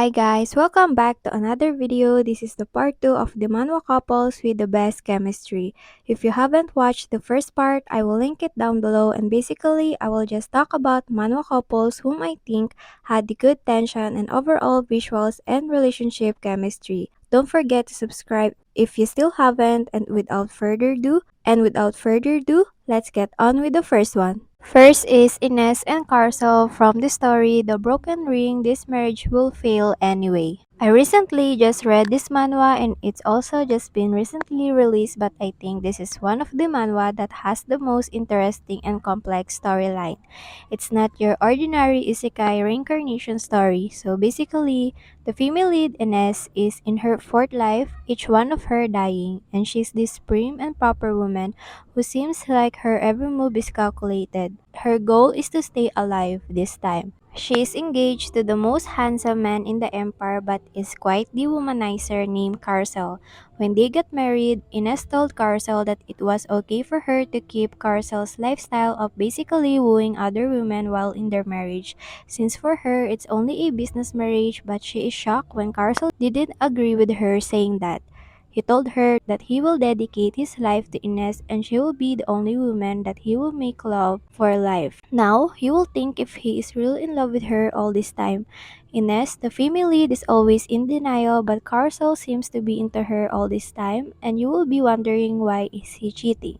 Hi guys, welcome back to another video. This is the part 2 of the Manhwa couples with the best chemistry. If you haven't watched the first part, I will link it down below, and basically I will just talk about Manhwa couples whom I think had the good tension and overall visuals and relationship chemistry. Don't forget to subscribe if you still haven't, and without further ado, let's get on with the first one. First is Ines and Carcel from the story The Broken Ring, This Marriage Will Fail Anyway. I recently just read this manhwa and it's also just been recently released, but I think this is one of the manhwa that has the most interesting and complex storyline. It's not your ordinary isekai reincarnation story. So basically, the female lead Ines is in her fourth life, each one of her dying, and she's this prim and proper woman who seems like her every move is calculated. Her goal is to stay alive this time. She is engaged to the most handsome man in the empire but is quite the womanizer named Carcel. When they got married, Ines told Carcel that it was okay for her to keep Carcel's lifestyle of basically wooing other women while in their marriage, since for her it's only a business marriage, but she is shocked when Carcel didn't agree with her, saying that he told her that he will dedicate his life to Ines and she will be the only woman that he will make love for life. Now, you will think if he is really in love with her all this time. Ines, the female lead, is always in denial, but Carcel seems to be into her all this time, and you will be wondering why is he cheating.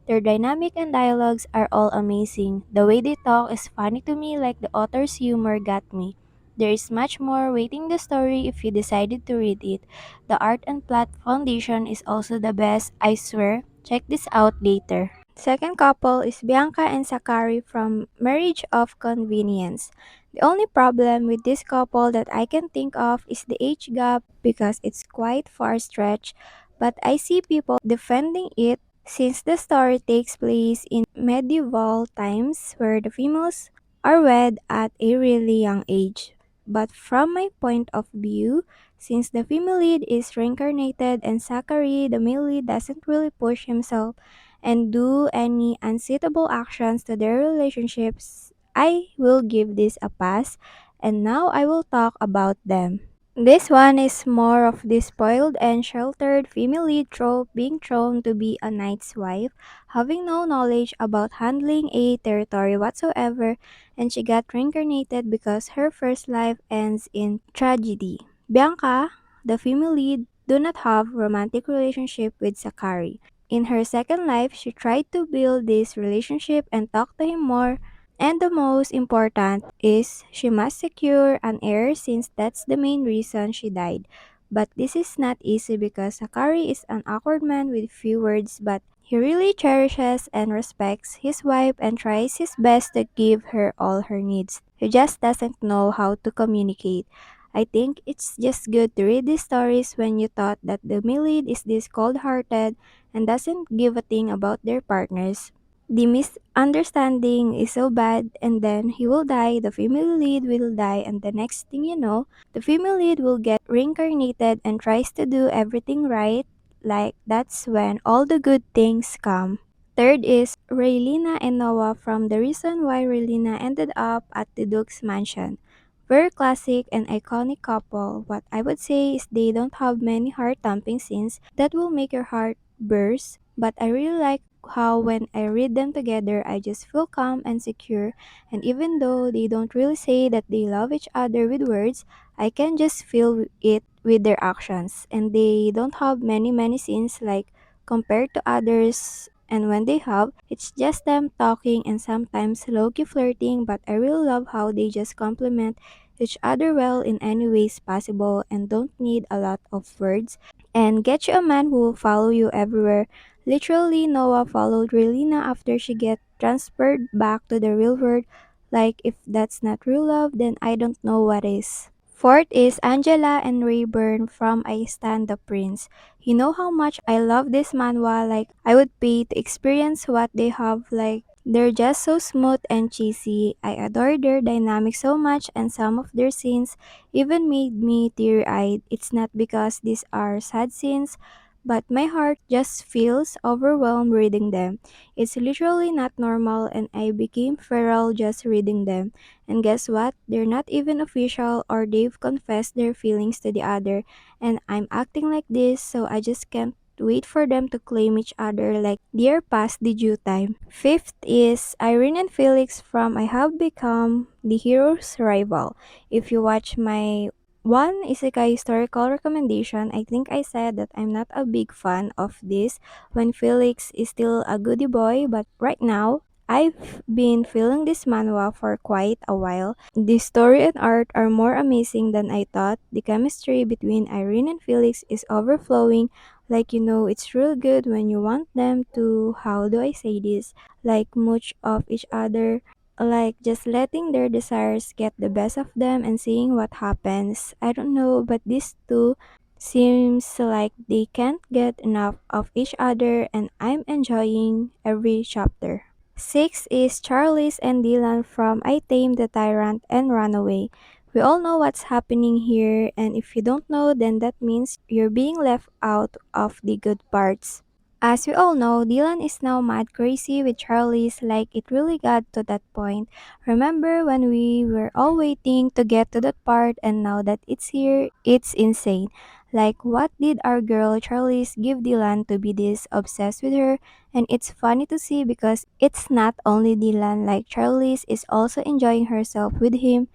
Their dynamic and dialogues are all amazing. The way they talk is funny to me, like the author's humor got me. There is much more waiting the story if you decided to read it. The art and plot foundation is also the best, I swear. Check this out later. Second couple is Bianca and Sakari from Marriage of Convenience. The only problem with this couple that I can think of is the age gap because it's quite far stretched, but I see people defending it since the story takes place in medieval times where the females are wed at a really young age. But from my point of view, since the female lead is reincarnated and Zachary, the male lead, doesn't really push himself and do any unsuitable actions to their relationships, I will give this a pass, and now I will talk about them. This one is more of the spoiled and sheltered female lead trope, being thrown to be a knight's wife, having no knowledge about handling a territory whatsoever, and she got reincarnated because her first life ends in tragedy. Bianca, the female lead, do not have romantic relationship with Sakari. In her second life, she tried to build this relationship and talk to him more, and the most important is she must secure an heir since that's the main reason she died. But this is not easy because Sakari is an awkward man with few words, but he really cherishes and respects his wife and tries his best to give her all her needs. He just doesn't know how to communicate. I think it's just good to read these stories when you thought that the male lead is this cold-hearted and doesn't give a thing about their partners. The misunderstanding is so bad, and then he will die, the female lead will die, and the next thing you know, the female lead will get reincarnated and tries to do everything right. Like, that's when all the good things come. Third is Raylina and Noah from The Reason Why Raylina Ended Up at the Duke's Mansion. Very classic and iconic couple. What I would say is they don't have many heart-thumping scenes that will make your heart burst, but I really like how when I read them together, I just feel calm and secure, and even though they don't really say that they love each other with words, I can just feel it with their actions, and they don't have many scenes like compared to others, and when they have, it's just them talking and sometimes low-key flirting, but I really love how they just compliment each other well in any ways possible and don't need a lot of words. And get you a man who will follow you everywhere. Literally, Noah followed Relina after she get transferred back to the real world. Like, if that's not real love, then I don't know what is. Fourth is Angela and Rayburn from I Stand the Prince. You know how much I love this manhwa, like I would pay to experience what they have, like they're just so smooth and cheesy. I adore their dynamic so much and some of their scenes even made me teary-eyed. It's not because these are sad scenes, but my heart just feels overwhelmed reading them. It's literally not normal, and I became feral just reading them. And guess what? They're not even official, or they've confessed their feelings to the other, and I'm acting like this, so I just can't wait for them to claim each other like they're past the due time. Fifth is Irene and Felix from I Have Become the Hero's Rival. If you watch my one isekai historical recommendation, I think I said that I'm not a big fan of this when Felix is still a goody boy, but right now, I've been feeling this manhwa for quite a while. The story and art are more amazing than I thought. The chemistry between Irene and Felix is overflowing. Like, it's real good when you want them to, how do I say this, like mooch off each other, like just letting their desires get the best of them and seeing what happens. I don't know, but these two seems like they can't get enough of each other, and I'm enjoying every chapter. Six is Charles and Dylan from I Tamed the Tyrant and Runaway. We all know what's happening here, and if you don't know, then that means you're being left out of the good parts. As we all know, Dylan is now mad crazy with Charlie's, like it really got to that point. Remember when we were all waiting to get to that part, and now that it's here, it's insane. Like, what did our girl Charlie's give Dylan to be this obsessed with her? And it's funny to see because it's not only Dylan, like Charlie's is also enjoying herself with him.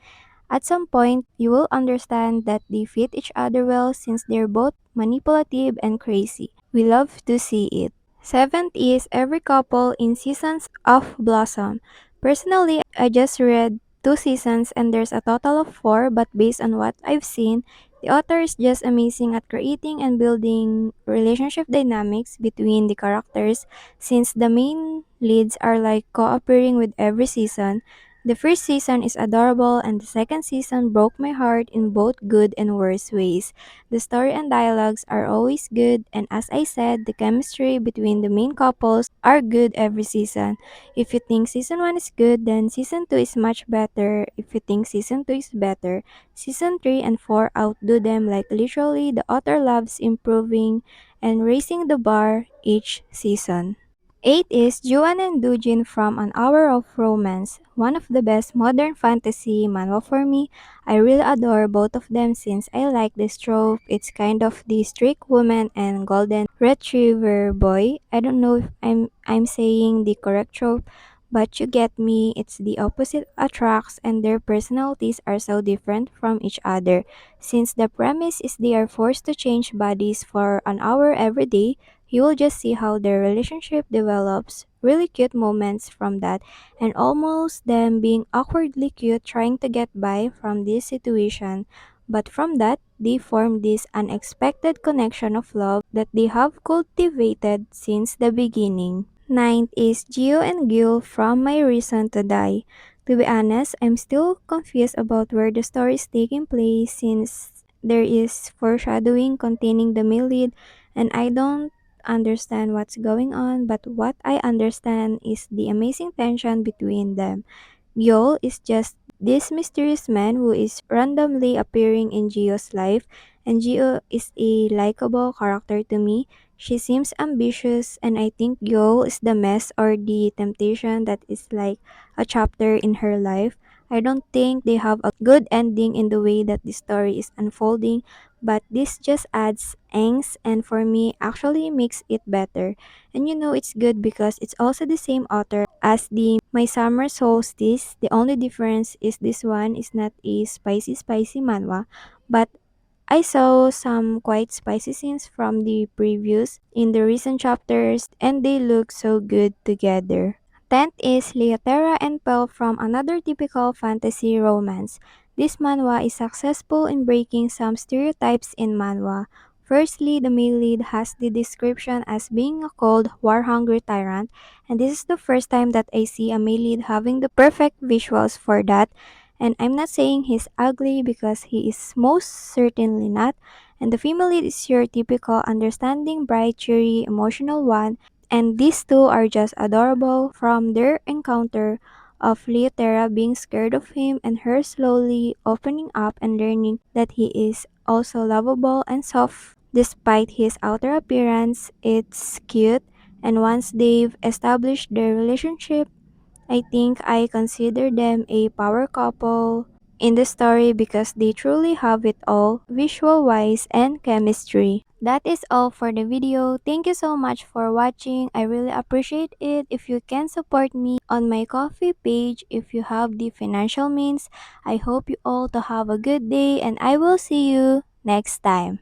At some point, you will understand that they fit each other well since they're both manipulative and crazy. We love to see it. Seventh is every couple in Seasons of Blossom. Personally, I just read 2 seasons and there's a total of 4, but based on what I've seen, the author is just amazing at creating and building relationship dynamics between the characters since the main leads are like cooperating with every season. The first season is adorable, and the second season broke my heart in both good and worse ways. The story and dialogues are always good, and as I said, the chemistry between the main couples are good every season. If you think season 1 is good, then season 2 is much better. If you think season 2 is better, season 3 and 4 outdo them. Like literally, the author loves improving and raising the bar each season. 8 is Juan and Dujin from An Hour of Romance, one of the best modern fantasy manhwa for me. I really adore both of them since I like this trope. It's kind of the strict woman and golden retriever boy. I don't know if I'm saying the correct trope, but you get me. It's the opposite attracts and their personalities are so different from each other. Since the premise is they are forced to change bodies for an hour every day, you will just see how their relationship develops. Really cute moments from that, and almost them being awkwardly cute trying to get by from this situation. But from that, they form this unexpected connection of love that they have cultivated since the beginning. Ninth is Gio and Gil from My Reason to Die. To be honest, I'm still confused about where the story is taking place since there is foreshadowing containing the male lead, and I don't understand what's going on, but what I understand is the amazing tension between them. Gyo is just this mysterious man who is randomly appearing in Gio's life, and Gio is a likable character to me. She seems ambitious, and I think Gyo is the mess or the temptation that is like a chapter in her life. I don't think they have a good ending in the way that the story is unfolding, but this just adds angst and for me actually makes it better. And it's good because it's also the same author as the My Summer Solstice. The only difference is this one is not a spicy manhwa, but I saw some quite spicy scenes from the previews in the recent chapters and they look so good together. 10th is Leotera and Pearl from another typical fantasy romance. This manhwa is successful in breaking some stereotypes in manhwa. Firstly, the male lead has the description as being a cold, war-hungry tyrant, and this is the first time that I see a male lead having the perfect visuals for that. And I'm not saying he's ugly because he is most certainly not. And the female lead is your typical understanding, bright, cheery, emotional one. And these two are just adorable from their encounter of Leotera being scared of him and her slowly opening up and learning that he is also lovable and soft Despite his outer appearance, it's cute, and once they've established their relationship, I think I consider them a power couple in the story because they truly have it all, visual wise and chemistry. That is all for the video. Thank you so much for watching. I really appreciate it. If you can support me on my coffee page, if you have the financial means, I hope you all to have a good day and I will see you next time.